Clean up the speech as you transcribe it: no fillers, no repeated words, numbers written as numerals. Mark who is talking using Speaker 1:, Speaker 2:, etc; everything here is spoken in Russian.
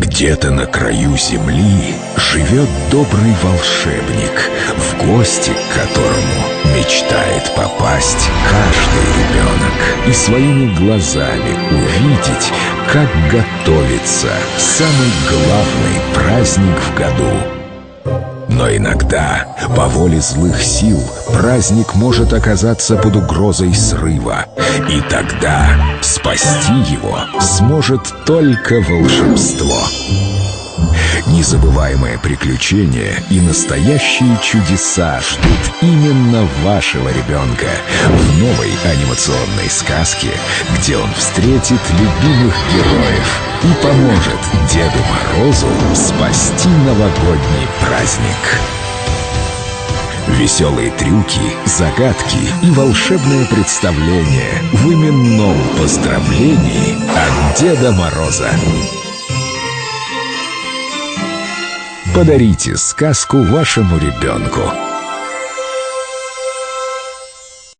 Speaker 1: Где-то на краю земли живет добрый волшебник, в гости к которому мечтает попасть каждый ребенок и своими глазами увидеть, как готовится самый главный праздник в году. Но иногда, по воле злых сил, праздник может оказаться под угрозой срыва. И тогда спасти его сможет только волшебство. Незабываемое приключение и настоящие чудеса ждут именно вашего ребенка в новой анимационной сказке, где он встретит любимых героев и поможет Деду Морозу спасти новогодний праздник. Веселые трюки, загадки и волшебное представление в именном поздравлении от Деда Мороза. Подарите сказку вашему ребенку.